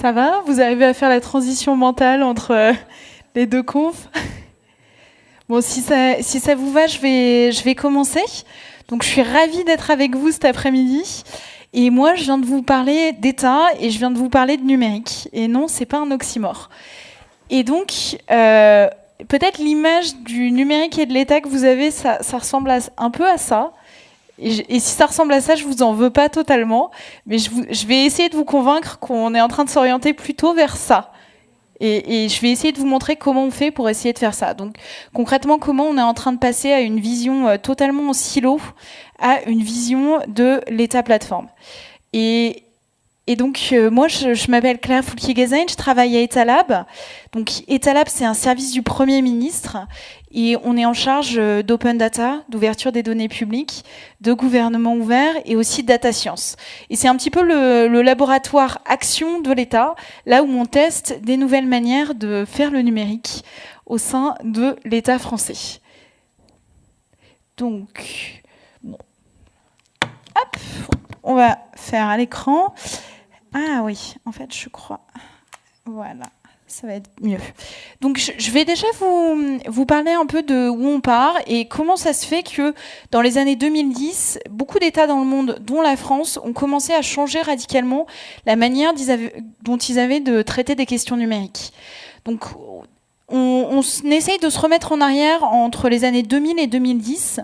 Ça va? Vous arrivez à faire la transition mentale entre les deux confs? Bon, si ça vous va, je vais commencer. Donc, je suis ravie d'être avec vous cet après-midi. Et moi, je viens de vous parler d'État et je viens de vous parler de numérique. Et non, c'est pas un oxymore. Et donc, peut-être l'image du numérique et de l'État que vous avez, ça ressemble un peu à ça. Et si ça ressemble à ça, je vous en veux pas totalement, mais je vais essayer de vous convaincre qu'on est en train de s'orienter plutôt vers ça. Et je vais essayer de vous montrer comment on fait pour essayer de faire ça. Donc concrètement, comment on est en train de passer à une vision totalement en silo, à une vision de l'État plateforme. Et donc, moi, je m'appelle Claire Foulquier-Gazagne, je travaille à Etalab. Donc, Etalab, c'est un service du Premier ministre et on est en charge d'open data, d'ouverture des données publiques, de gouvernement ouvert et aussi de data science. Et c'est un petit peu le laboratoire action de l'État, là où on teste des nouvelles manières de faire le numérique au sein de l'État français. Donc, bon. Hop, on va faire à l'écran. Ah oui, en fait, je crois. Voilà, ça va être mieux. Donc, je vais déjà vous parler un peu de où on part et comment ça se fait que dans les années 2010, beaucoup d'États dans le monde, dont la France, ont commencé à changer radicalement la manière dont ils avaient de traiter des questions numériques. Donc, on essaye de se remettre en arrière entre les années 2000 et 2010.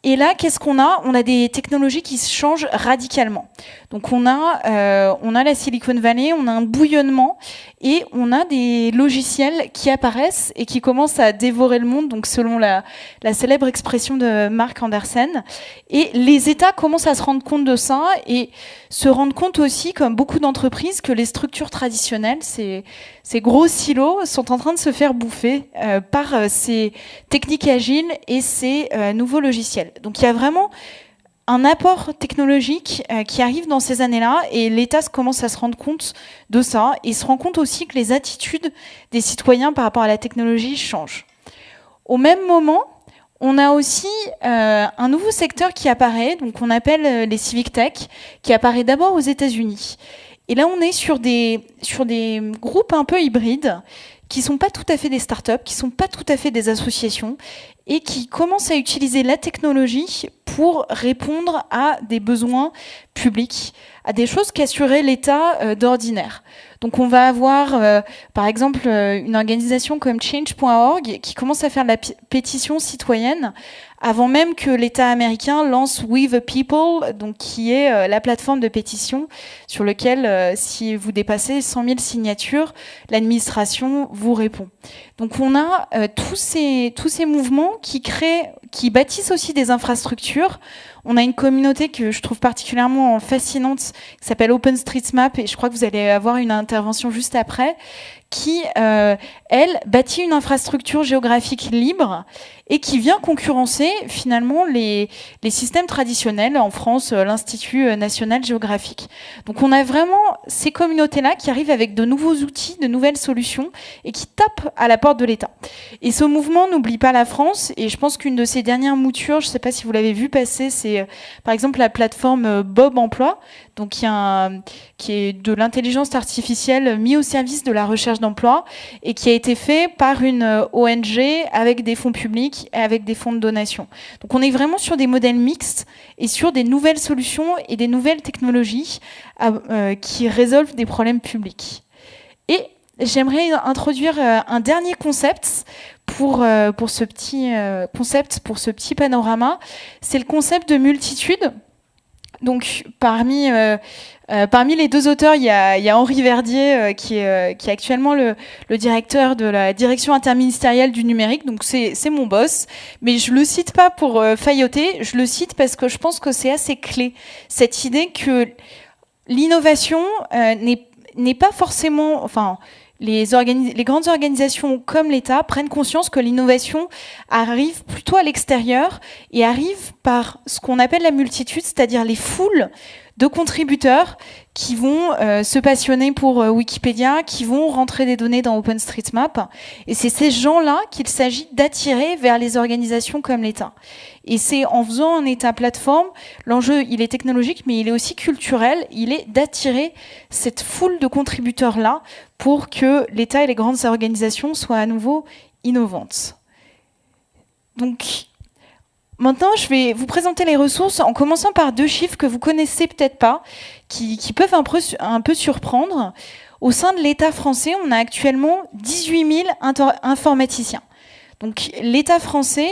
Et là, qu'est-ce qu'on a? On a des technologies qui se changent radicalement. Donc on a la Silicon Valley, on a un bouillonnement et on a des logiciels qui apparaissent et qui commencent à dévorer le monde, donc selon la célèbre expression de Mark Andersen. Et les États commencent à se rendre compte de ça et se rendent compte aussi, comme beaucoup d'entreprises, que les structures traditionnelles, ces gros silos, sont en train de se faire bouffer par ces techniques agiles et ces nouveaux logiciels. Donc il y a vraiment un apport technologique qui arrive dans ces années-là et l'État commence à se rendre compte de ça et se rend compte aussi que les attitudes des citoyens par rapport à la technologie changent. Au même moment, on a aussi un nouveau secteur qui apparaît, donc on appelle les civic tech, qui apparaît d'abord aux États-Unis. Et là, on est sur des groupes un peu hybrides qui sont pas tout à fait des startups, qui sont pas tout à fait des associations et qui commencent à utiliser la technologie pour répondre à des besoins publics, à des choses qu'assurait l'État d'ordinaire. Donc on va avoir, par exemple, une organisation comme Change.org qui commence à faire de la pétition citoyenne avant même que l'État américain lance We the People, donc qui est la plateforme de pétition sur laquelle, si vous dépassez 100 000 signatures, l'administration vous répond. Donc on a tous ces mouvements qui bâtissent aussi des infrastructures. On a une communauté que je trouve particulièrement fascinante, qui s'appelle OpenStreetMap, et je crois que vous allez avoir une intervention juste après, qui, elle, bâtit une infrastructure géographique libre et qui vient concurrencer finalement les systèmes traditionnels, en France, l'Institut national géographique. Donc on a vraiment ces communautés-là qui arrivent avec de nouveaux outils, de nouvelles solutions et qui tapent à la porte de l'État. Et ce mouvement n'oublie pas la France, et je pense qu'une de ces dernières moutures, je ne sais pas si vous l'avez vu passer, c'est par exemple la plateforme Bob Emploi, donc qui est de l'intelligence artificielle mis au service de la recherche d'emploi et qui a été fait par une ONG avec des fonds publics et avec des fonds de donation. Donc on est vraiment sur des modèles mixtes et sur des nouvelles solutions et des nouvelles technologies qui résolvent des problèmes publics. Et j'aimerais introduire un dernier concept pour ce petit panorama. C'est le concept de multitude. Donc parmi les deux auteurs, il y a Henri Verdier qui est actuellement le directeur de la direction interministérielle du numérique. Donc c'est mon boss, mais je le cite pas pour failloter, je le cite parce que je pense que c'est assez clé, cette idée que l'innovation n'est pas forcément, enfin, les grandes organisations comme l'État prennent conscience que l'innovation arrive plutôt à l'extérieur et arrive par ce qu'on appelle la multitude, c'est-à-dire les foules de contributeurs qui vont se passionner pour Wikipédia, qui vont rentrer des données dans OpenStreetMap. Et c'est ces gens-là qu'il s'agit d'attirer vers les organisations comme l'État. Et c'est en faisant un État plateforme, l'enjeu, il est technologique, mais il est aussi culturel. Il est d'attirer cette foule de contributeurs-là pour que l'État et les grandes organisations soient à nouveau innovantes. Donc, maintenant, je vais vous présenter les ressources en commençant par 2 chiffres que vous connaissez peut-être pas, qui peuvent un peu surprendre. Au sein de l'État français, on a actuellement 18 000 informaticiens. Donc l'État français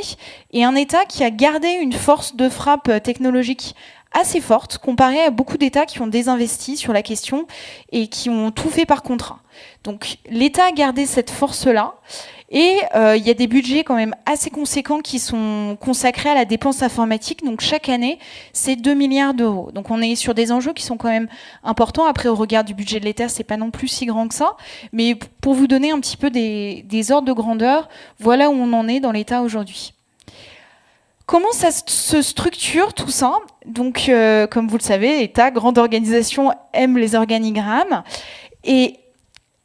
est un État qui a gardé une force de frappe technologique assez forte, comparé à beaucoup d'États qui ont désinvesti sur la question et qui ont tout fait par contrat. Donc l'État a gardé cette force-là. Et il y a des budgets quand même assez conséquents qui sont consacrés à la dépense informatique. Donc chaque année, c'est 2 milliards d'euros. Donc on est sur des enjeux qui sont quand même importants. Après, au regard du budget de l'État, c'est pas non plus si grand que ça. Mais pour vous donner un petit peu des ordres de grandeur, voilà où on en est dans l'État aujourd'hui. Comment ça se structure tout ça? Donc, comme vous le savez, État, grande organisation, aime les organigrammes. Et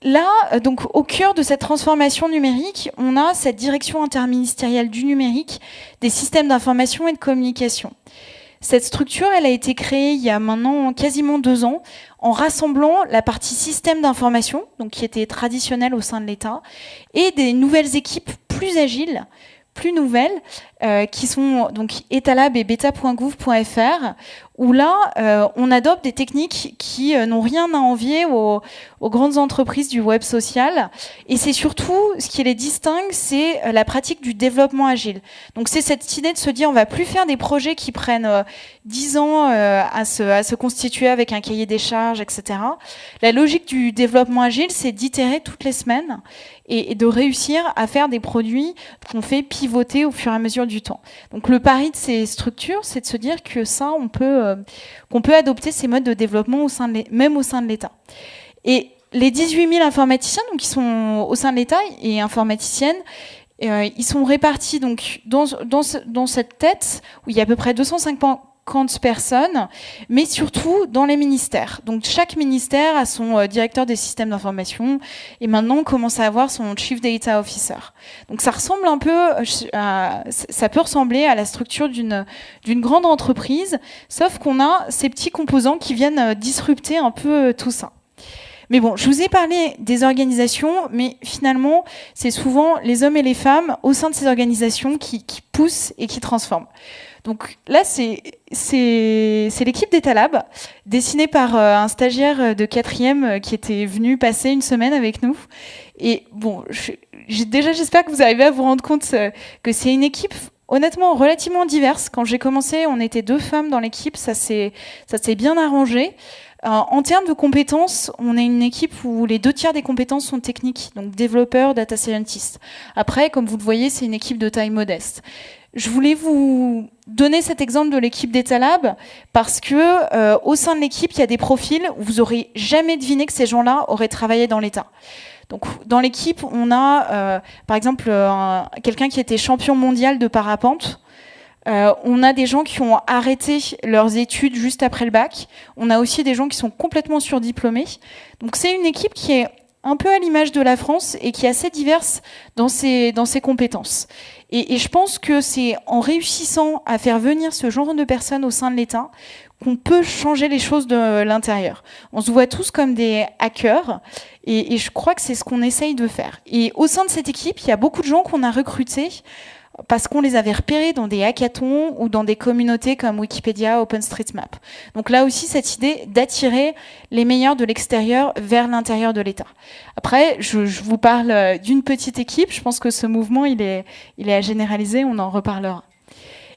là, donc, au cœur de cette transformation numérique, on a cette direction interministérielle du numérique, des systèmes d'information et de communication. Cette structure, elle a été créée il y a maintenant quasiment 2 ans, en rassemblant la partie système d'information, donc qui était traditionnelle au sein de l'État, et des nouvelles équipes plus agiles, plus nouvelles, qui sont donc Etalab et beta.gouv.fr, où là, on adopte des techniques qui n'ont rien à envier aux grandes entreprises du web social. Et c'est surtout, ce qui les distingue, c'est la pratique du développement agile. Donc c'est cette idée de se dire, on va plus faire des projets qui prennent 10 ans à se constituer avec un cahier des charges, etc. La logique du développement agile, c'est d'itérer toutes les semaines et de réussir à faire des produits qu'on fait pivoter au fur et à mesure du temps. Donc le pari de ces structures, c'est de se dire que ça, qu'on peut adopter ces modes de développement même au sein de l'État. Et les 18 000 informaticiens donc, qui sont au sein de l'État et informaticiennes, ils sont répartis donc, dans cette tête où il y a à peu près 250 personnes, mais surtout dans les ministères. Donc chaque ministère a son directeur des systèmes d'information et maintenant on commence à avoir son Chief Data Officer. Donc ça ressemble un peu, ça peut ressembler à la structure d'une grande entreprise, sauf qu'on a ces petits composants qui viennent disrupter un peu tout ça. Mais bon, je vous ai parlé des organisations, mais finalement, c'est souvent les hommes et les femmes au sein de ces organisations qui poussent et qui transforment. Donc là, c'est l'équipe d'Etalab, dessinée par un stagiaire de 4e qui était venu passer une semaine avec nous. Et bon, j'espère que vous arrivez à vous rendre compte que c'est une équipe honnêtement relativement diverse. Quand j'ai commencé, on était 2 femmes dans l'équipe, ça s'est bien arrangé. En termes de compétences, on est une équipe où les 2 tiers des compétences sont techniques, donc développeurs, data scientists. Après, comme vous le voyez, c'est une équipe de taille modeste. Je voulais vous donner cet exemple de l'équipe d'Etalab parce que au sein de l'équipe, il y a des profils où vous n'aurez jamais deviné que ces gens-là auraient travaillé dans l'État. Donc, dans l'équipe, on a, par exemple, quelqu'un qui était champion mondial de parapente. On a des gens qui ont arrêté leurs études juste après le bac. On a aussi des gens qui sont complètement surdiplômés. Donc, c'est une équipe qui est un peu à l'image de la France et qui est assez diverse dans ses compétences. Et je pense que c'est en réussissant à faire venir ce genre de personnes au sein de l'État qu'on peut changer les choses de l'intérieur. On se voit tous comme des hackers et je crois que c'est ce qu'on essaye de faire. Et au sein de cette équipe, il y a beaucoup de gens qu'on a recrutés parce qu'on les avait repérés dans des hackathons ou dans des communautés comme Wikipédia, OpenStreetMap. Donc là aussi, cette idée d'attirer les meilleurs de l'extérieur vers l'intérieur de l'État. Après, je vous parle d'une petite équipe. Je pense que ce mouvement, il est à généraliser. On en reparlera.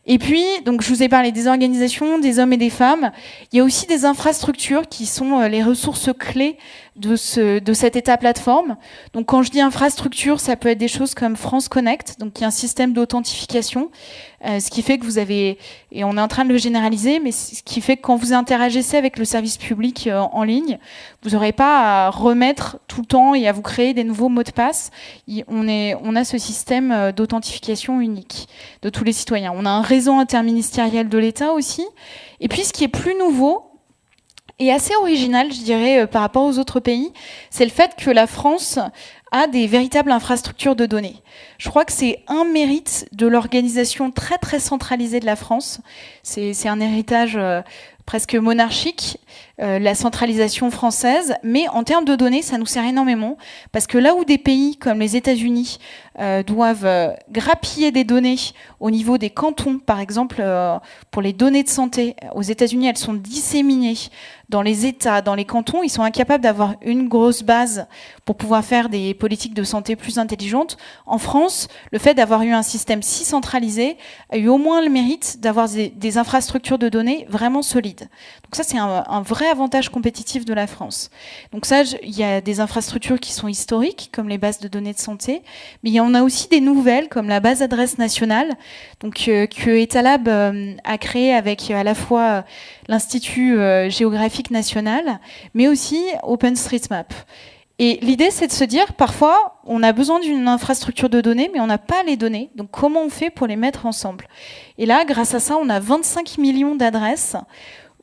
Et puis, donc, je vous ai parlé des organisations, des hommes et des femmes. Il y a aussi des infrastructures qui sont les ressources clés de cet État plateforme. Donc, quand je dis infrastructure, ça peut être des choses comme France Connect, donc qui est un système d'authentification, ce qui fait que vous avez, et on est en train de le généraliser, mais ce qui fait que quand vous interagissez avec le service public en ligne, vous n'aurez pas à remettre tout le temps et à vous créer des nouveaux mots de passe. On a ce système d'authentification unique de tous les citoyens. On a un réseau interministériel de l'État aussi. Et puis, ce qui est plus nouveau, est assez original, je dirais, par rapport aux autres pays, c'est le fait que la France a des véritables infrastructures de données. Je crois que c'est un mérite de l'organisation très très centralisée de la France. C'est un héritage presque monarchique, la centralisation française, mais en termes de données, ça nous sert énormément, parce que là où des pays comme les États-Unis doivent grappiller des données au niveau des cantons, par exemple, pour les données de santé, aux États-Unis, elles sont disséminées dans les États, dans les cantons, ils sont incapables d'avoir une grosse base pour pouvoir faire des politiques de santé plus intelligentes. En France, le fait d'avoir eu un système si centralisé a eu au moins le mérite d'avoir des infrastructures de données vraiment solides. Donc ça, c'est un vrai avantage compétitif de la France. Donc ça, il y a des infrastructures qui sont historiques, comme les bases de données de santé, mais il y en a aussi des nouvelles, comme la base adresse nationale, donc, que Etalab a créée avec à la fois l'Institut géographique national, mais aussi OpenStreetMap. Et l'idée, c'est de se dire, parfois, on a besoin d'une infrastructure de données, mais on n'a pas les données. Donc, comment on fait pour les mettre ensemble? Et là, grâce à ça, on a 25 millions d'adresses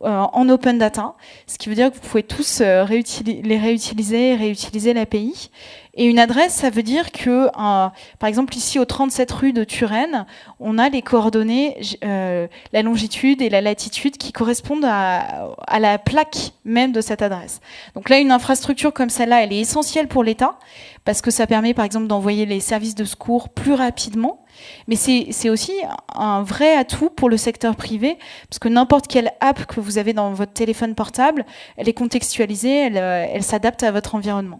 en open data, ce qui veut dire que vous pouvez tous les réutiliser et réutiliser l'API. Et une adresse, ça veut dire que, par exemple, ici, au 37 rue de Turenne, on a les coordonnées, la longitude et la latitude qui correspondent à la plaque même de cette adresse. Donc là, une infrastructure comme celle-là, elle est essentielle pour l'État, parce que ça permet, par exemple, d'envoyer les services de secours plus rapidement. Mais c'est aussi un vrai atout pour le secteur privé, parce que n'importe quelle app que vous avez dans votre téléphone portable, elle est contextualisée, elle s'adapte à votre environnement.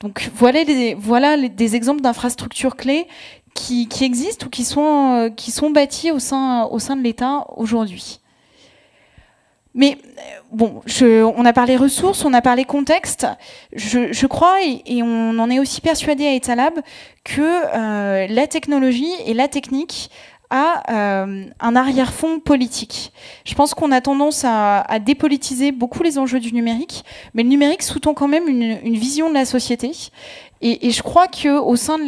Donc voilà des exemples d'infrastructures clés qui existent ou qui sont bâties au sein de l'État aujourd'hui. Mais bon, on a parlé ressources, on a parlé contexte. Je crois, et on en est aussi persuadé à Etalab, que la technologie et la technique a un arrière-fond politique. Je pense qu'on a tendance à dépolitiser beaucoup les enjeux du numérique, mais le numérique sous-tend quand même une vision de la société. Et je crois qu'au sein de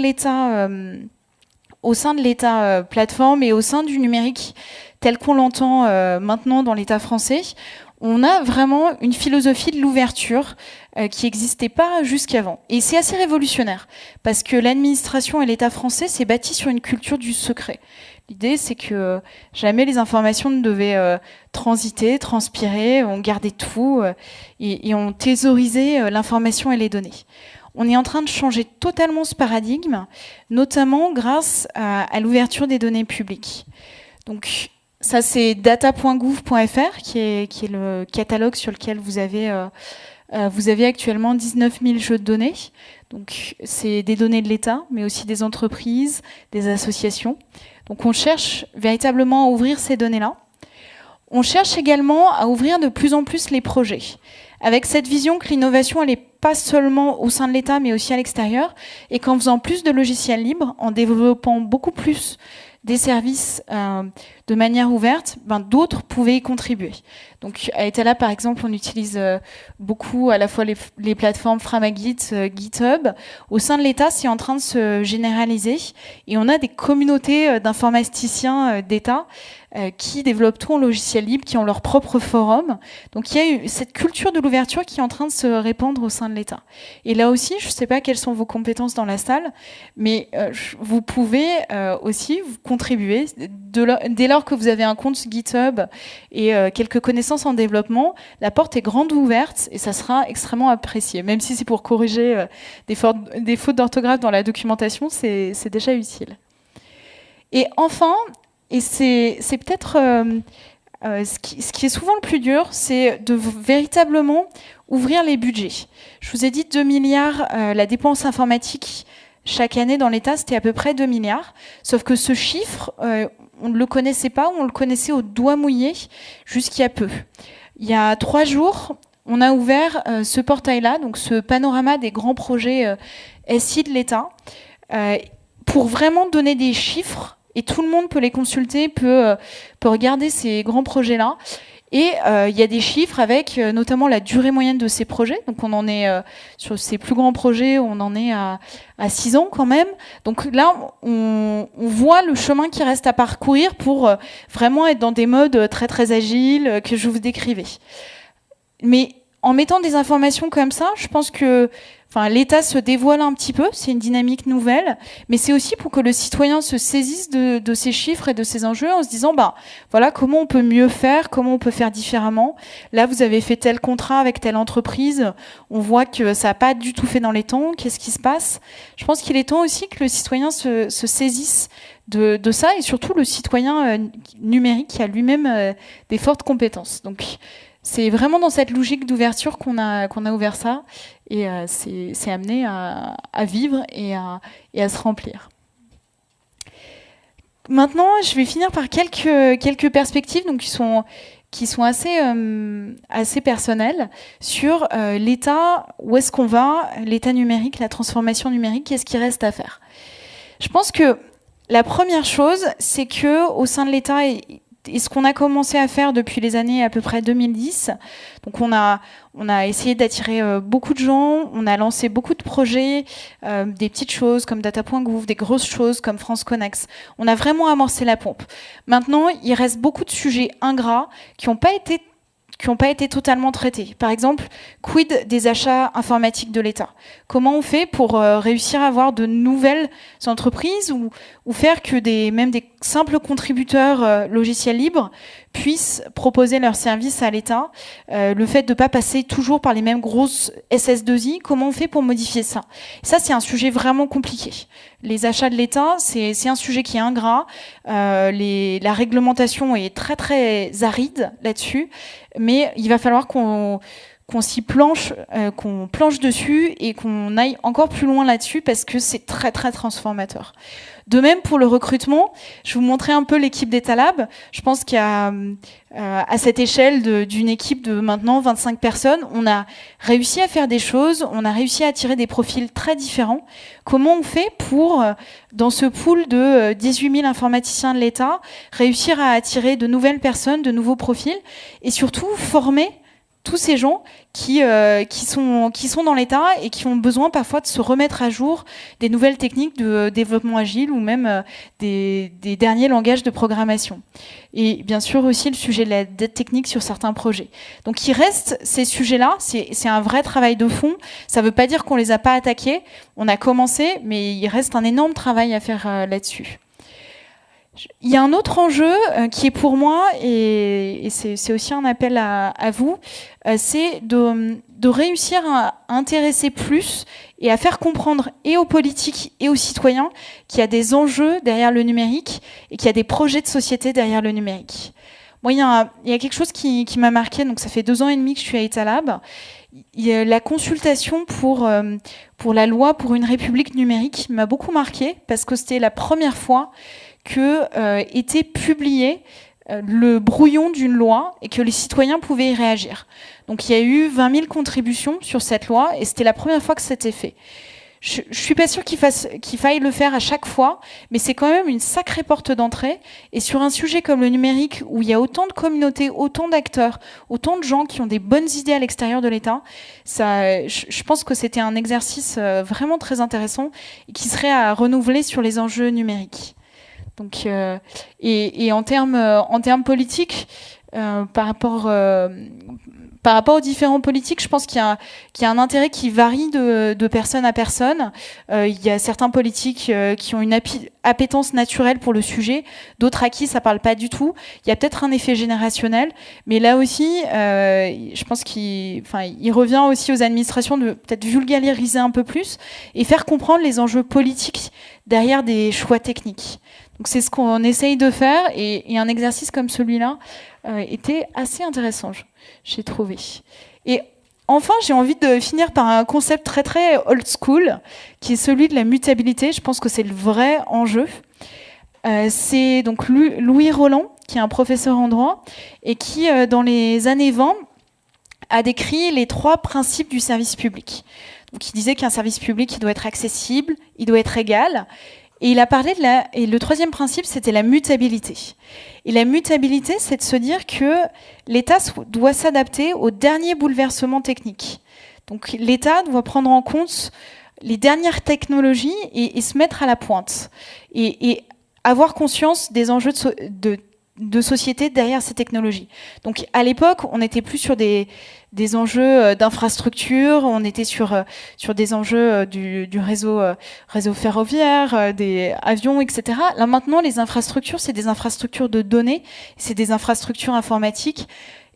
l'État plateforme et au sein du numérique tel qu'on l'entend maintenant dans l'État français, on a vraiment une philosophie de l'ouverture qui n'existait pas jusqu'avant. Et c'est assez révolutionnaire, parce que l'administration et l'État français s'est bâti sur une culture du secret. L'idée, c'est que jamais les informations ne devaient transiter, transpirer, on gardait tout et on thésaurisait l'information et les données. On est en train de changer totalement ce paradigme, notamment grâce à l'ouverture des données publiques. Donc, ça, c'est data.gouv.fr, qui est le catalogue sur lequel vous avez actuellement 19 000 jeux de données. Donc, c'est des données de l'État, mais aussi des entreprises, des associations. Donc, on cherche véritablement à ouvrir ces données-là. On cherche également à ouvrir de plus en plus les projets, avec cette vision que l'innovation, elle n'est pas seulement au sein de l'État, mais aussi à l'extérieur, et qu'en faisant plus de logiciels libres, en développant beaucoup plus des services de manière ouverte, d'autres pouvaient y contribuer. Donc à Etalab, par exemple, on utilise beaucoup à la fois les plateformes Framagit, GitHub. Au sein de l'État, c'est en train de se généraliser et on a des communautés d'informaticiens d'État qui développent tout en logiciel libre, qui ont leur propre forum. Donc il y a eu cette culture de l'ouverture qui est en train de se répandre au sein de l'État. Et là aussi, je ne sais pas quelles sont vos compétences dans la salle, mais vous pouvez aussi vous contribuer. Dès lors que vous avez un compte GitHub et quelques connaissances en développement, la porte est grande ouverte et ça sera extrêmement apprécié. Même si c'est pour corriger des fautes d'orthographe dans la documentation, c'est déjà utile. Et enfin, et c'est peut-être ce qui est souvent le plus dur, c'est de véritablement ouvrir les budgets. Je vous ai dit 2 milliards, la dépense informatique chaque année dans l'État, c'était à peu près 2 milliards. Sauf que ce chiffre, on ne le connaissait pas, on le connaissait au doigt mouillé jusqu'il y a peu. Il y a 3 jours, on a ouvert ce portail-là, donc ce panorama des grands projets SI de l'État, pour vraiment donner des chiffres. Et tout le monde peut les consulter, peut regarder ces grands projets-là. Et il y a des chiffres avec notamment la durée moyenne de ces projets. Donc on en est sur ces plus grands projets, on en est à 6 ans quand même. Donc là, on voit le chemin qui reste à parcourir pour vraiment être dans des modes très très agiles que je vous décrivais. Mais en mettant des informations comme ça, je pense que l'État se dévoile un petit peu, c'est une dynamique nouvelle, mais c'est aussi pour que le citoyen se saisisse de ces chiffres et de ces enjeux en se disant, voilà, comment on peut mieux faire, comment on peut faire différemment. Là, vous avez fait tel contrat avec telle entreprise, on voit que ça n'a pas du tout fait dans les temps, qu'est-ce qui se passe? Je pense qu'il est temps aussi que le citoyen se saisisse de ça, et surtout le citoyen numérique qui a lui-même des fortes compétences. Donc, c'est vraiment dans cette logique d'ouverture qu'on a ouvert ça, et c'est amené à vivre et à se remplir. Maintenant, je vais finir par quelques perspectives donc, qui sont assez personnelles sur l'État, où est-ce qu'on va, l'État numérique, la transformation numérique, qu'est-ce qui reste à faire. Je pense que la première chose, c'est qu'au sein de l'État, et ce qu'on a commencé à faire depuis les années à peu près 2010, donc on a essayé d'attirer beaucoup de gens, on a lancé beaucoup de projets, des petites choses comme Data.gouv, des grosses choses comme France Connex. On a vraiment amorcé la pompe. Maintenant, il reste beaucoup de sujets ingrats qui n'ont pas été totalement traités. Par exemple, quid des achats informatiques de l'État? Comment on fait pour réussir à avoir de nouvelles entreprises ou faire que même des simples contributeurs logiciels libres puissent proposer leurs services à l'État? Le fait de ne pas passer toujours par les mêmes grosses SS2I, comment on fait pour modifier ça? Ça, c'est un sujet vraiment compliqué. Les achats de l'État, c'est un sujet qui est ingrat. La réglementation est très, très aride là-dessus. Mais il va falloir qu'on s'y planche, qu'on planche dessus et qu'on aille encore plus loin là-dessus parce que c'est très, très transformateur. De même, pour le recrutement, je vais vous montrer un peu l'équipe d'Etalab. Je pense qu'il y a, à cette échelle d'une équipe de maintenant 25 personnes, on a réussi à faire des choses, on a réussi à attirer des profils très différents. Comment on fait pour, dans ce pool de 18 000 informaticiens de l'État, réussir à attirer de nouvelles personnes, de nouveaux profils, et surtout former tous ces gens qui sont dans l'État et qui ont besoin parfois de se remettre à jour des nouvelles techniques de développement agile ou même des derniers langages de programmation. Et bien sûr aussi le sujet de la dette technique sur certains projets. Donc il reste ces sujets-là, c'est un vrai travail de fond. Ça ne veut pas dire qu'on ne les a pas attaqués, on a commencé, mais il reste un énorme travail à faire là-dessus. Il y a un autre enjeu qui est pour moi, et c'est aussi un appel à vous, c'est de réussir à intéresser plus et à faire comprendre et aux politiques et aux citoyens qu'il y a des enjeux derrière le numérique et qu'il y a des projets de société derrière le numérique. Moi, il y a quelque chose qui m'a marqué, donc ça fait 2 ans et demi que je suis à Etalab. La consultation pour la loi pour une république numérique m'a beaucoup marqué parce que c'était la première fois que était publié le brouillon d'une loi et que les citoyens pouvaient y réagir. Donc il y a eu 20 000 contributions sur cette loi et c'était la première fois que c'était fait. Je ne suis pas sûre qu'il faille le faire à chaque fois, mais c'est quand même une sacrée porte d'entrée. Et sur un sujet comme le numérique, où il y a autant de communautés, autant d'acteurs, autant de gens qui ont des bonnes idées à l'extérieur de l'État, je pense que c'était un exercice vraiment très intéressant et qui serait à renouveler sur les enjeux numériques. Donc, et en termes politiques, par rapport aux différents politiques, je pense qu'il y a un intérêt qui varie de personne à personne. Il y a certains politiques qui ont une appétence naturelle pour le sujet, d'autres à qui ça parle pas du tout. Il y a peut-être un effet générationnel, mais là aussi, je pense qu'il revient aussi aux administrations de peut-être vulgariser un peu plus et faire comprendre les enjeux politiques derrière des choix techniques. Donc c'est ce qu'on essaye de faire et un exercice comme celui-là était assez intéressant, j'ai trouvé. Et enfin, j'ai envie de finir par un concept très très old school qui est celui de la mutabilité. Je pense que c'est le vrai enjeu. C'est donc Louis Roland, qui est un professeur en droit et qui, dans les années 20, a décrit les 3 principes du service public. Donc, il disait qu'un service public, il doit être accessible, il doit être égal. Et il a parlé et le 3e principe, c'était la mutabilité. Et la mutabilité, c'est de se dire que l'État doit s'adapter aux derniers bouleversements techniques. Donc l'État doit prendre en compte les dernières technologies et se mettre à la pointe. Et avoir conscience des enjeux de société derrière ces technologies. Donc à l'époque, on n'était plus sur des enjeux d'infrastructure, on était sur des enjeux du réseau ferroviaire, des avions, etc. Là maintenant, les infrastructures, c'est des infrastructures de données, c'est des infrastructures informatiques.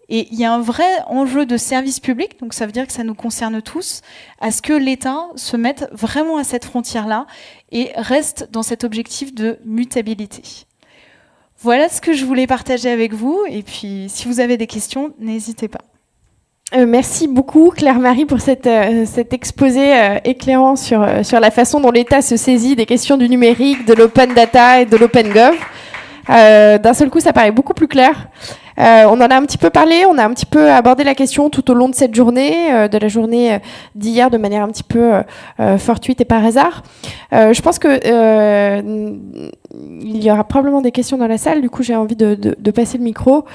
Et il y a un vrai enjeu de service public, donc ça veut dire que ça nous concerne tous, à ce que l'État se mette vraiment à cette frontière-là et reste dans cet objectif de mutabilité. Voilà ce que je voulais partager avec vous, et puis si vous avez des questions, n'hésitez pas. Merci beaucoup Claire-Marie pour cet exposé éclairant sur la façon dont l'État se saisit des questions du numérique, de l'open data et de l'open gov. D'un seul coup, ça paraît beaucoup plus clair. On en a un petit peu parlé, on a un petit peu abordé la question tout au long de cette journée, de la journée d'hier, de manière un petit peu fortuite et par hasard. Je pense que il y aura probablement des questions dans la salle. Du coup, j'ai envie de passer le micro.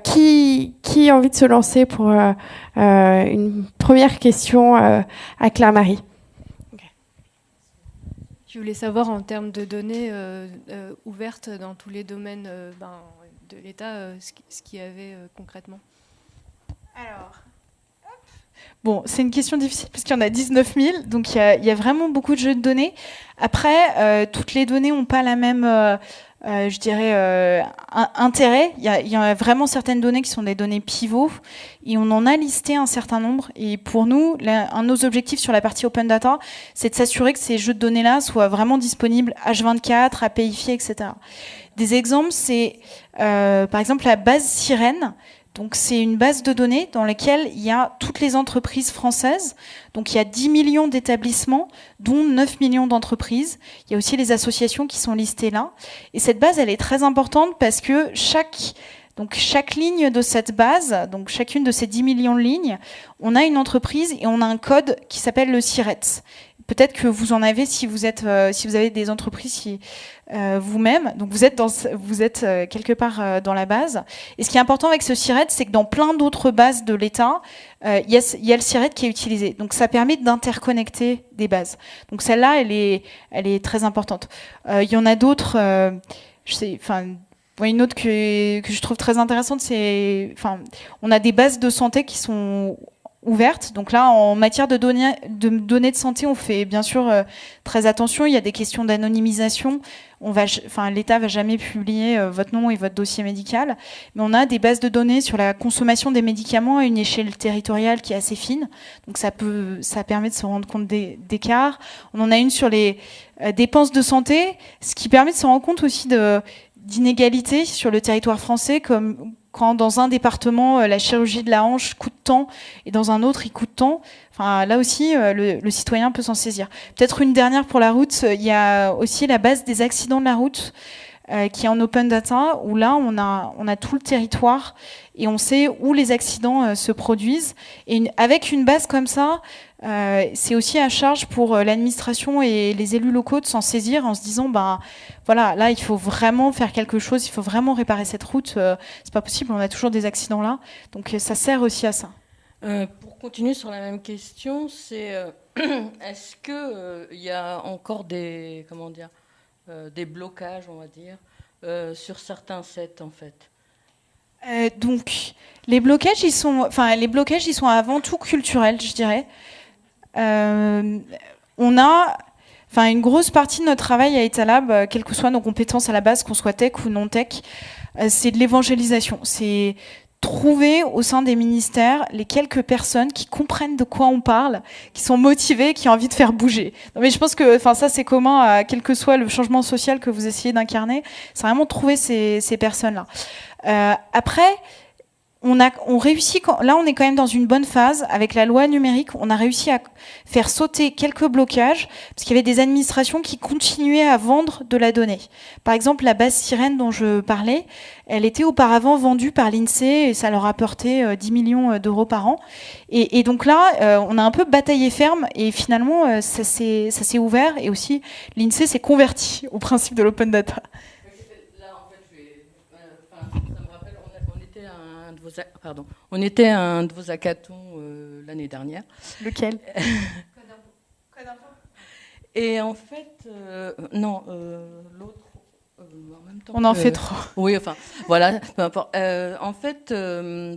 Qui a envie de se lancer pour une première question à Claire-Marie? Je voulais savoir, en termes de données ouvertes dans tous les domaines de l'État, ce qu'il y avait concrètement. Alors, bon, c'est une question difficile parce qu'il y en a 19 000, donc il y a vraiment beaucoup de jeux de données. Après, toutes les données n'ont pas la même, je dirais, intérêt. Il y a vraiment certaines données qui sont des données pivots, et on en a listé un certain nombre. Et pour nous, un de nos objectifs sur la partie Open Data, c'est de s'assurer que ces jeux de données-là soient vraiment disponibles H24, APIfiés, etc. Des exemples, c'est par exemple la base Sirène. Donc c'est une base de données dans laquelle il y a toutes les entreprises françaises. Donc il y a 10 millions d'établissements, dont 9 millions d'entreprises. Il y a aussi les associations qui sont listées là. Et cette base, elle est très importante parce que chaque ligne de cette base, donc chacune de ces 10 millions de lignes, on a une entreprise et on a un code qui s'appelle le SIRET. Peut-être que vous en avez si vous avez des entreprises vous-même. Donc vous êtes quelque part dans la base. Et ce qui est important avec ce SIRET, c'est que dans plein d'autres bases de l'État, il y a le SIRET qui est utilisé. Donc ça permet d'interconnecter des bases. Donc celle-là, elle est très importante. Il y en a d'autres. Une autre que je trouve très intéressante, on a des bases de santé qui sont ouvertes. Donc là, en matière de données de santé, on fait bien sûr très attention. Il y a des questions d'anonymisation. L'État va jamais publier votre nom et votre dossier médical, mais on a des bases de données sur la consommation des médicaments à une échelle territoriale qui est assez fine. Donc ça permet de se rendre compte d'écarts. On en a une sur les dépenses de santé, ce qui permet de se rendre compte aussi d'inégalités sur le territoire français, comme quand dans un département, la chirurgie de la hanche coûte tant, et dans un autre, il coûte tant. Enfin, là aussi, le citoyen peut s'en saisir. Peut-être une dernière pour la route, il y a aussi la base des accidents de la route, qui est en open data, où là, on a tout le territoire, et on sait où les accidents se produisent. Et avec une base comme ça, c'est aussi à charge pour l'administration et les élus locaux de s'en saisir en se disant, voilà, là, il faut vraiment faire quelque chose, il faut vraiment réparer cette route. C'est pas possible, on a toujours des accidents là. Donc ça sert aussi à ça. Pour continuer sur la même question, c'est est-ce que il y a encore des blocages, on va dire, sur certains sets en fait? Donc les blocages, ils sont avant tout culturels, je dirais. On a une grosse partie de notre travail à Etalab, quelles que soient nos compétences à la base, qu'on soit tech ou non tech, c'est de l'évangélisation. C'est trouver au sein des ministères les quelques personnes qui comprennent de quoi on parle, qui sont motivées, qui ont envie de faire bouger. Non, mais je pense que ça, c'est commun à quel que soit le changement social que vous essayez d'incarner. C'est vraiment trouver ces personnes-là. Après, on réussit, là on est quand même dans une bonne phase avec la loi numérique, on a réussi à faire sauter quelques blocages parce qu'il y avait des administrations qui continuaient à vendre de la donnée. Par exemple, la base Sirène dont je parlais, elle était auparavant vendue par l'INSEE et ça leur apportait 10 millions d'euros par an. Et donc là, on a un peu bataillé ferme et finalement ça s'est ouvert et aussi l'INSEE s'est converti au principe de l'open data. On était à un de vos hackathons l'année dernière. Lequel? Et en fait, non, l'autre. En même temps On en que- fait trop. Oui, enfin, voilà, peu importe. En fait,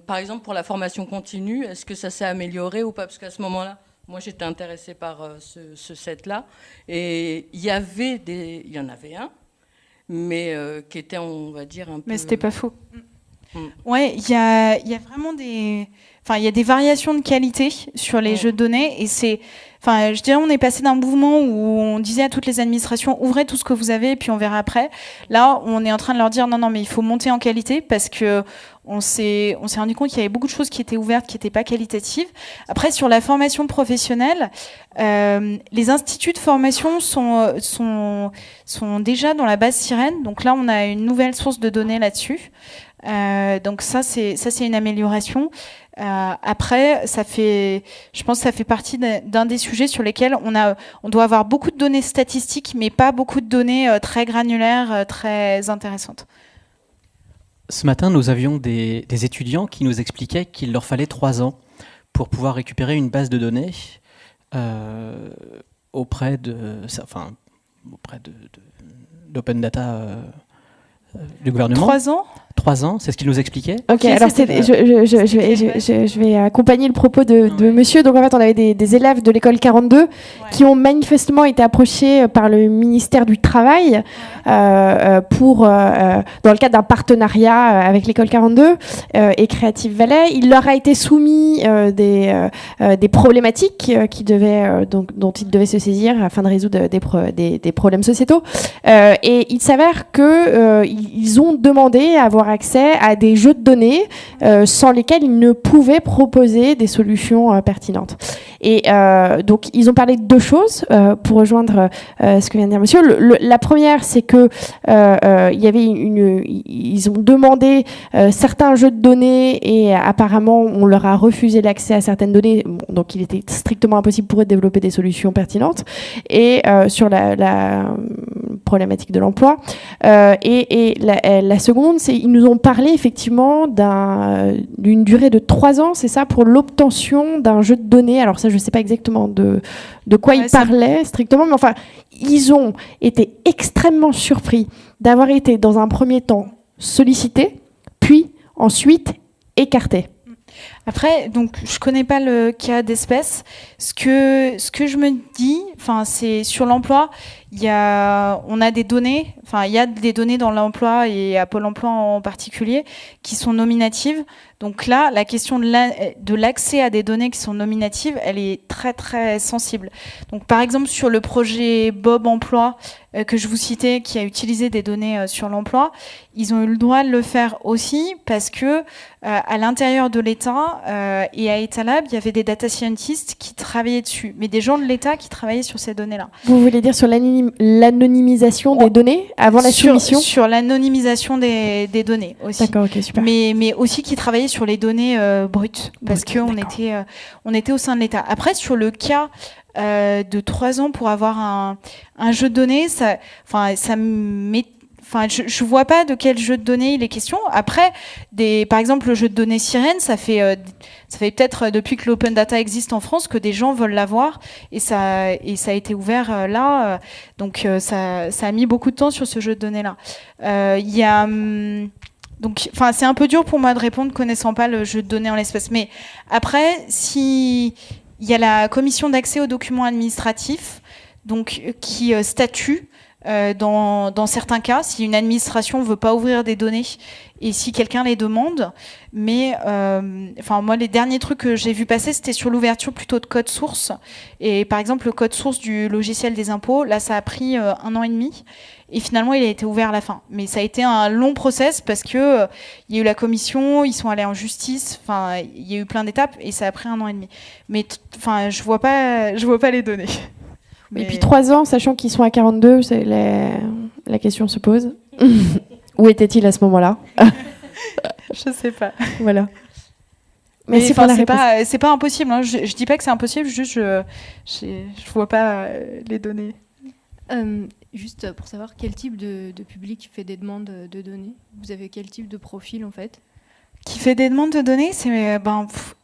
par exemple, pour la formation continue, est-ce que ça s'est amélioré ou pas? Parce qu'à ce moment-là, moi, j'étais intéressée par ce set-là. Et il y en avait un, mais qui était, on va dire, un peu... Mais c'était pas faux. Mm. Ouais, il y a vraiment il y a des variations de qualité sur les Ouais. jeux de données et je dirais, on est passé d'un mouvement où on disait à toutes les administrations, ouvrez tout ce que vous avez et puis on verra après. Là, on est en train de leur dire, non, mais il faut monter en qualité parce que on s'est rendu compte qu'il y avait beaucoup de choses qui étaient ouvertes, qui n'étaient pas qualitatives. Après, sur la formation professionnelle, les instituts de formation sont déjà dans la base Sirène. Donc là, on a une nouvelle source de données là-dessus. Donc ça c'est une amélioration. Après, je pense que ça fait partie d'un des sujets sur lesquels on doit avoir beaucoup de données statistiques, mais pas beaucoup de données très granulaires, très intéressantes. Ce matin, nous avions des étudiants qui nous expliquaient qu'il leur fallait 3 ans pour pouvoir récupérer une base de données auprès d'Open Data du gouvernement. 3 ans 3 ans, c'est ce qu'il nous expliquait. Ok, Ok, alors c'était- je vais accompagner le propos de monsieur. Donc en fait, on avait des élèves de l'école 42 qui ont manifestement été approchés par le ministère du Travail dans le cadre d'un partenariat avec l'école 42 et Creative Valley. Il leur a été soumis des problématiques dont ils devaient se saisir afin de résoudre des problèmes sociétaux. Et il s'avère qu'ils ont demandé à avoir accès à des jeux de données sans lesquels ils ne pouvaient proposer des solutions pertinentes. Et donc, ils ont parlé de 2 choses pour rejoindre ce que vient de dire monsieur. La première, c'est que ils ont demandé certains jeux de données et apparemment, on leur a refusé l'accès à certaines données. Bon, donc, il était strictement impossible pour eux de développer des solutions pertinentes. Et sur la problématique de l'emploi. Et la seconde, c'est ils nous ont parlé effectivement d'une durée de 3 ans, c'est ça, pour l'obtention d'un jeu de données. Alors ça, je ne sais pas exactement de quoi ils parlaient strictement, mais enfin, ils ont été extrêmement surpris d'avoir été dans un premier temps sollicités, puis ensuite écartés. Après, donc, je connais pas le cas d'espèce. Ce que je me dis, c'est sur l'emploi, on a des données, il y a des données dans l'emploi et à Pôle emploi en particulier qui sont nominatives. Donc là, la question de l'accès à des données qui sont nominatives, elle est très très sensible. Donc par exemple sur le projet Bob Emploi que je vous citais, qui a utilisé des données sur l'emploi, ils ont eu le droit de le faire aussi parce que à l'intérieur de l'État et à Etalab, il y avait des data scientists qui travaillaient dessus, mais des gens de l'État qui travaillaient sur ces données-là. Vous voulez dire sur l'anonymisation des données avant la soumission? Sur l'anonymisation des données aussi. D'accord, ok, super. Mais aussi qui travaillaient sur les données brutes, parce qu'on était au sein de l'État. Après, sur le cas de 3 ans pour avoir un jeu de données, je vois pas de quel jeu de données il est question. Après, par exemple, le jeu de données Sirène, ça fait peut-être depuis que l'open data existe en France que des gens veulent l'avoir et ça a été ouvert là. Donc ça a mis beaucoup de temps sur ce jeu de données là. Donc, c'est un peu dur pour moi de répondre connaissant pas le jeu de données en l'espèce. Mais après, si il y a la commission d'accès aux documents administratifs, donc qui statue dans certains cas, si une administration veut pas ouvrir des données et si quelqu'un les demande. Mais moi, les derniers trucs que j'ai vu passer, c'était sur l'ouverture plutôt de code source. Et par exemple, le code source du logiciel des impôts, là, ça a pris 1 an et demi. Et finalement, il a été ouvert à la fin. Mais ça a été un long process parce que il y a eu la commission, ils sont allés en justice. Il y a eu plein d'étapes et ça a pris 1 an et demi. Mais je vois pas les données. Et puis 3 ans, sachant qu'ils sont à 42, la question se pose. Où était-il à ce moment-là? Je sais pas. Voilà. Mais Merci pour la réponse. c'est pas impossible. Hein. Je dis pas que c'est impossible, juste je vois pas les données. Juste pour savoir quel type de public fait des demandes de données. Vous avez quel type de profil en fait? Qui fait des demandes de données, c'est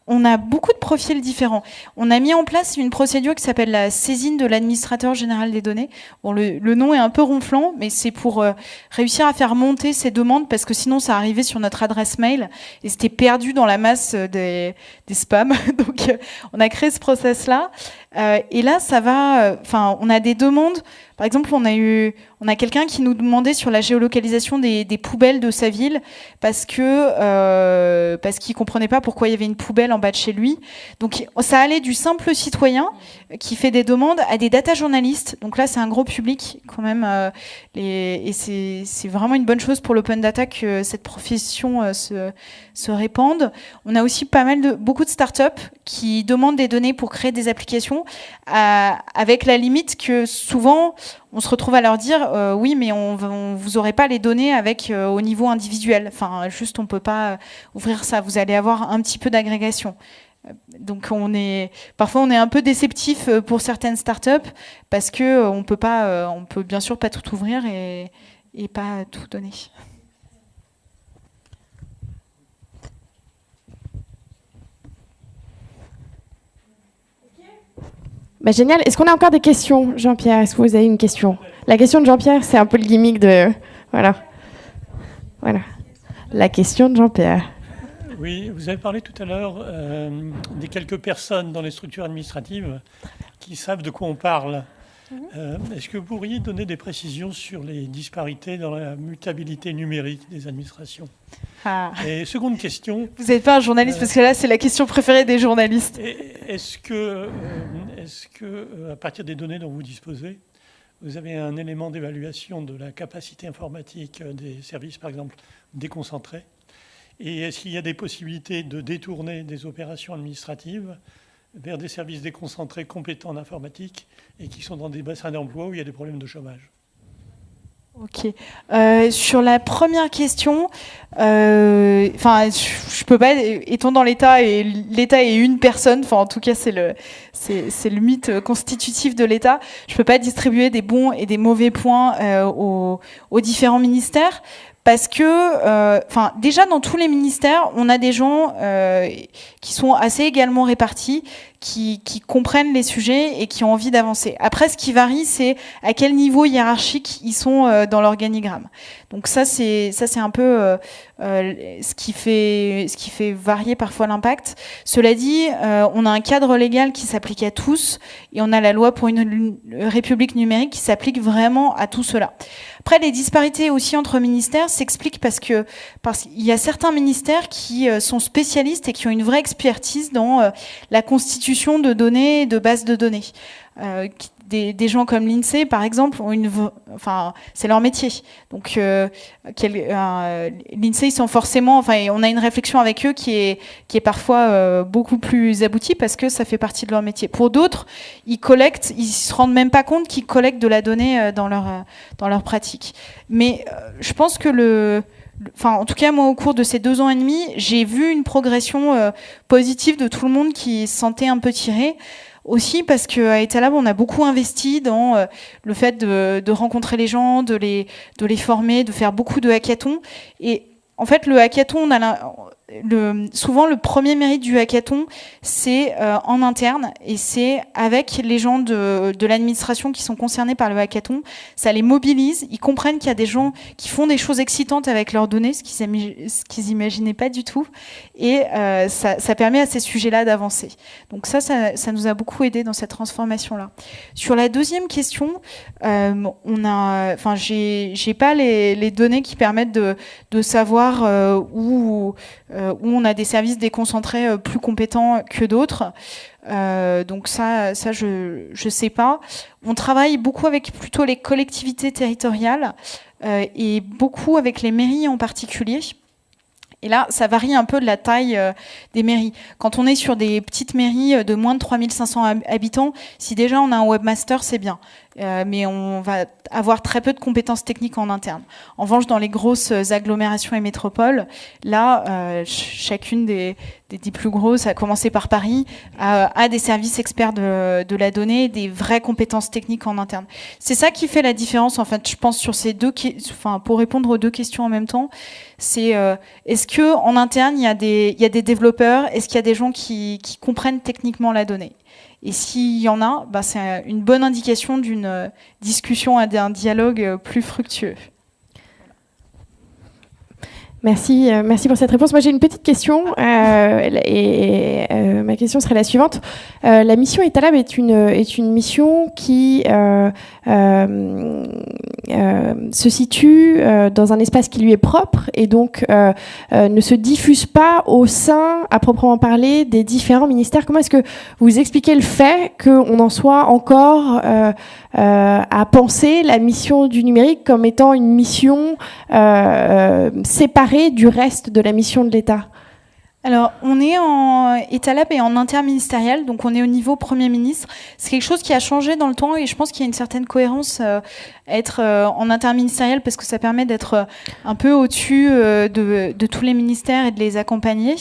on a beaucoup de profils différents. On a mis en place une procédure qui s'appelle la saisine de l'administrateur général des données. Bon, le nom est un peu ronflant, mais c'est pour réussir à faire monter ces demandes, parce que sinon ça arrivait sur notre adresse mail et c'était perdu dans la masse des spams. Donc on a créé ce process-là. Et là, ça va... on a des demandes. Par exemple, on a quelqu'un qui nous demandait sur la géolocalisation des poubelles de sa ville parce qu'il comprenait pas pourquoi il y avait une poubelle en bas de chez lui. Donc ça allait du simple citoyen qui fait des demandes à des data journalistes. Donc là, c'est un gros public quand même. Et c'est vraiment une bonne chose pour l'open data que cette profession se répande. On a aussi beaucoup de startups qui demandent des données pour créer des applications, avec la limite que souvent on se retrouve à leur dire oui, mais vous aurez pas les données avec au niveau individuel. Enfin, juste on peut pas ouvrir ça. Vous allez avoir un petit peu d'agrégation. Donc parfois on est un peu déceptif pour certaines startups parce que on peut bien sûr pas tout ouvrir et pas tout donner. Bah, génial. Est-ce qu'on a encore des questions, Jean-Pierre? Est-ce que vous avez une question? La question de Jean-Pierre, c'est un peu le gimmick de... Voilà. La question de Jean-Pierre. Oui, vous avez parlé tout à l'heure des quelques personnes dans les structures administratives qui savent de quoi on parle. Est-ce que vous pourriez donner des précisions sur les disparités dans la mutabilité numérique des administrations? Et seconde question... Vous n'êtes pas un journaliste, parce que là, c'est la question préférée des journalistes. Est-ce que, à partir des données dont vous disposez, vous avez un élément d'évaluation de la capacité informatique des services, par exemple, déconcentrés? Et est-ce qu'il y a des possibilités de détourner des opérations administratives vers des services déconcentrés compétents en informatique et qui sont dans des bassins d'emploi où il y a des problèmes de chômage? Ok. Sur la première question, je peux pas, étant dans l'État, et l'État est une personne, enfin en tout cas c'est le mythe constitutif de l'État, je peux pas distribuer des bons et des mauvais points aux différents ministères. Parce que, déjà dans tous les ministères, on a des gens qui sont assez également répartis, qui comprennent les sujets et qui ont envie d'avancer. Après, ce qui varie, c'est à quel niveau hiérarchique ils sont dans l'organigramme. Donc ça, c'est un peu ce qui fait varier parfois l'impact. Cela dit, on a un cadre légal qui s'applique à tous et on a la loi pour une république numérique qui s'applique vraiment à tout cela. Après, les disparités aussi entre ministères s'expliquent parce qu'il y a certains ministères qui sont spécialistes et qui ont une vraie expertise dans la constitution de données et de bases de données. Des gens comme l'INSEE, par exemple, c'est leur métier. Donc, l'INSEE, ils sont forcément... on a une réflexion avec eux qui est parfois beaucoup plus aboutie parce que ça fait partie de leur métier. Pour d'autres, ils se rendent même pas compte qu'ils collectent de la donnée dans leur pratique. Mais je pense que en tout cas, moi, au cours de ces 2 ans et demi, j'ai vu une progression positive de tout le monde qui se sentait un peu tiré. Aussi parce qu'à Etalab, on a beaucoup investi dans le fait de rencontrer les gens, de les former, de faire beaucoup de hackathons. Et en fait, le hackathon, souvent le premier mérite du hackathon, c'est en interne et c'est avec les gens de l'administration qui sont concernés par le hackathon. Ça les mobilise, ils comprennent qu'il y a des gens qui font des choses excitantes avec leurs données, ce qu'ils imaginaient pas du tout, et ça permet à ces sujets-là d'avancer. Donc ça nous a beaucoup aidé dans cette transformation-là. Sur la deuxième question, j'ai pas les données qui permettent de savoir où on a des services déconcentrés plus compétents que d'autres. Donc ça je sais pas. On travaille beaucoup avec plutôt les collectivités territoriales et beaucoup avec les mairies en particulier. Et là, ça varie un peu de la taille des mairies. Quand on est sur des petites mairies de moins de 3500 habitants, si déjà on a un webmaster, c'est bien. mais on va avoir très peu de compétences techniques en interne. En revanche, dans les grosses agglomérations et métropoles, là, chacune des 10 plus grosses, à commencer par Paris, a des services experts de la donnée, des vraies compétences techniques en interne. C'est ça qui fait la différence, en fait, je pense, sur ces pour répondre aux deux questions en même temps. C'est est-ce que en interne il y a des développeurs, est-ce qu'il y a des gens qui comprennent techniquement la donnée? Et s'il y en a, c'est une bonne indication d'une discussion et d'un dialogue plus fructueux. Merci pour cette réponse. Moi, j'ai une petite question, ma question serait la suivante. La mission Etalab est une mission qui se situe dans un espace qui lui est propre et donc ne se diffuse pas au sein, à proprement parler, des différents ministères. Comment est-ce que vous expliquez le fait qu'on en soit encore à penser la mission du numérique comme étant une mission séparée du reste de la mission de l'État? Alors, on est en Etalab et en interministériel, donc on est au niveau Premier ministre. C'est quelque chose qui a changé dans le temps et je pense qu'il y a une certaine cohérence à être en interministériel parce que ça permet d'être un peu au-dessus de tous les ministères et de les accompagner.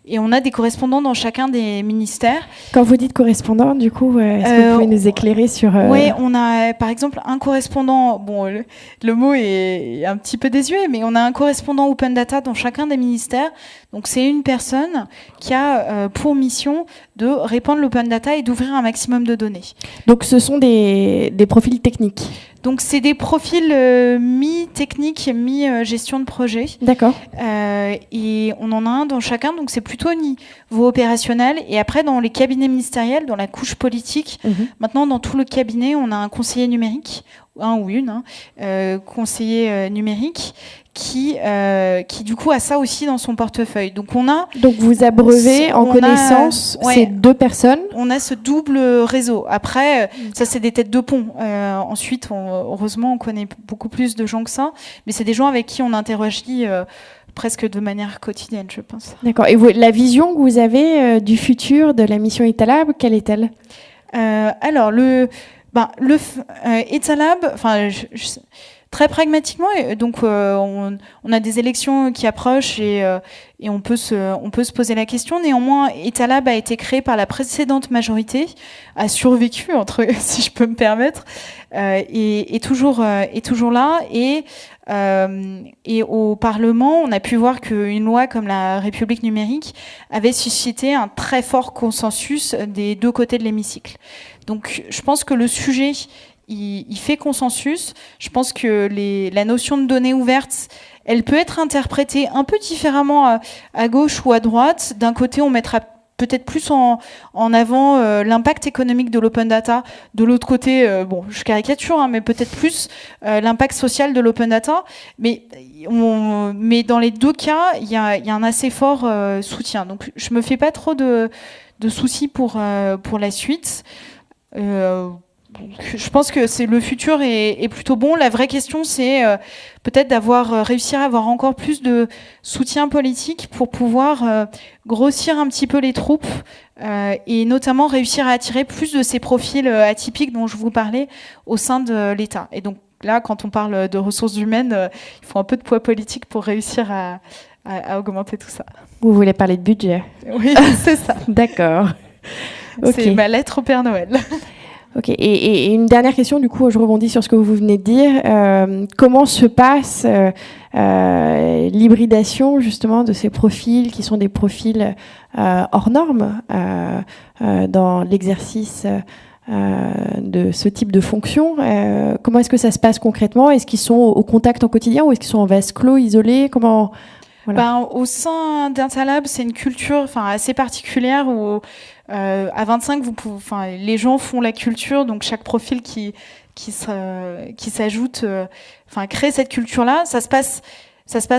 Et on a des correspondants dans chacun des ministères. Quand vous dites correspondant, du coup, est-ce que vous pouvez nous éclairer sur... Oui, on a par exemple un correspondant, bon, le mot est un petit peu désuet, mais on a un correspondant Open Data dans chacun des ministères. Donc c'est une personne qui a pour mission de répandre l'open data et d'ouvrir un maximum de données. Donc ce sont des profils techniques. Donc c'est des profils mi-technique, mi-gestion de projet. D'accord. Et on en a un dans chacun, donc c'est plutôt au niveau opérationnel. Et après, dans les cabinets ministériels, dans la couche politique, maintenant dans tout le cabinet, on a un conseiller numérique, un ou une, conseiller numérique, qui du coup a ça aussi dans son portefeuille. Donc vous abreuvez en connaissance ces deux personnes. On a ce double réseau. Après, ça c'est des têtes de pont. Ensuite, heureusement, on connaît beaucoup plus de gens que ça, mais c'est des gens avec qui on interagit presque de manière quotidienne, je pense. D'accord. Et la vision que vous avez du futur de la mission Etalab, quelle est-elle? Alors Etalab, très pragmatiquement, donc on a des élections qui approchent et on peut se poser la question. Néanmoins, Etalab a été créé par la précédente majorité, a survécu si je peux me permettre, et est toujours là. Et au Parlement, on a pu voir qu'une loi comme la République numérique avait suscité un très fort consensus des deux côtés de l'hémicycle. Donc, je pense que le sujet il fait consensus. Je pense que la notion de données ouvertes, elle peut être interprétée un peu différemment à gauche ou à droite. D'un côté, on mettra peut-être plus en avant l'impact économique de l'open data. De l'autre côté, je caricature, mais peut-être plus l'impact social de l'open data. Mais dans les deux cas, il y a un assez fort soutien. Donc, je me fais pas trop de soucis pour la suite. Je pense que le futur est plutôt bon. La vraie question, c'est peut-être réussir à avoir encore plus de soutien politique pour pouvoir grossir un petit peu les troupes et notamment réussir à attirer plus de ces profils atypiques dont je vous parlais au sein de l'État. Et donc là, quand on parle de ressources humaines, il faut un peu de poids politique pour réussir à augmenter tout ça. Vous voulez parler de budget? Oui, c'est ça. D'accord. Okay. C'est ma lettre au Père Noël. Ok, et une dernière question, du coup, je rebondis sur ce que vous venez de dire. Comment se passe l'hybridation, justement, de ces profils qui sont des profils hors normes dans l'exercice de ce type de fonction? Comment est-ce que ça se passe concrètement? Est-ce qu'ils sont au contact en quotidien ou est-ce qu'ils sont en vase clos, isolés? Comment... Voilà. Au sein d'Etalab, c'est une culture assez particulière où à 25, les gens font la culture, donc chaque profil qui s'ajoute crée cette culture-là. Ça se passe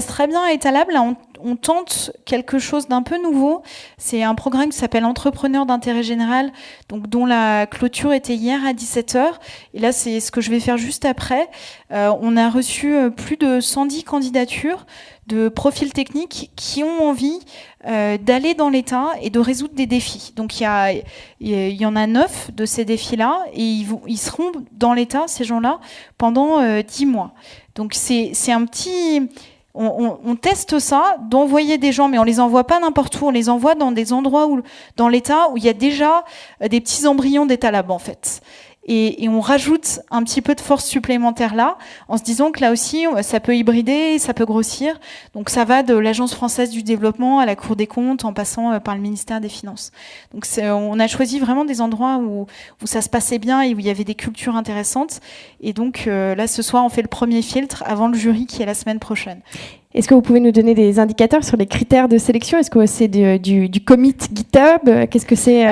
très bien à Etalab. Là, on tente quelque chose d'un peu nouveau. C'est un programme qui s'appelle Entrepreneurs d'intérêt général, donc dont la clôture était hier à 17h. Et là, c'est ce que je vais faire juste après. On a reçu plus de 110 candidatures de profils techniques qui ont envie d'aller dans l'État et de résoudre des défis. Donc il y en a 9 de ces défis-là, et ils seront dans l'État, ces gens-là, pendant 10 mois. Donc c'est un petit... On teste ça, d'envoyer des gens, mais on les envoie pas n'importe où, on les envoie dans des endroits dans l'État où il y a déjà des petits embryons d'État Lab, en fait. Et on rajoute un petit peu de force supplémentaire là, en se disant que là aussi, ça peut hybrider, ça peut grossir. Donc ça va de l'Agence française du développement à la Cour des comptes, en passant par le ministère des Finances. Donc on a choisi vraiment des endroits où ça se passait bien et où il y avait des cultures intéressantes. Et donc là, ce soir, on fait le premier filtre avant le jury qui est la semaine prochaine. Est-ce que vous pouvez nous donner des indicateurs sur les critères de sélection? Est-ce que c'est du commit GitHub? Qu'est-ce que c'est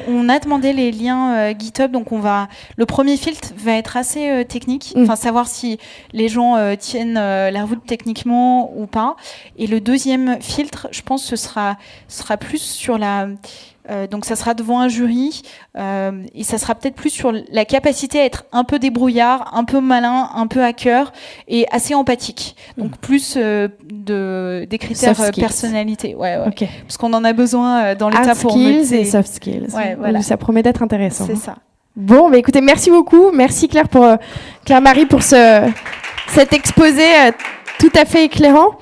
On a demandé les liens GitHub, donc le premier filtre va être assez technique, enfin savoir si les gens tiennent la route techniquement ou pas. Et le deuxième filtre, je pense, ce sera plus sur donc ça sera devant un jury, et ça sera peut-être plus sur la capacité à être un peu débrouillard, un peu malin, un peu hacker et assez empathique. Donc plus des critères personnalité. Ouais. Okay. Parce qu'on en a besoin dans l'État pour skills et soft skills. Ouais, voilà. Ça promet d'être intéressant. C'est ça. Bon, bah écoutez, merci beaucoup. Merci Claire-Marie pour cet exposé tout à fait éclairant.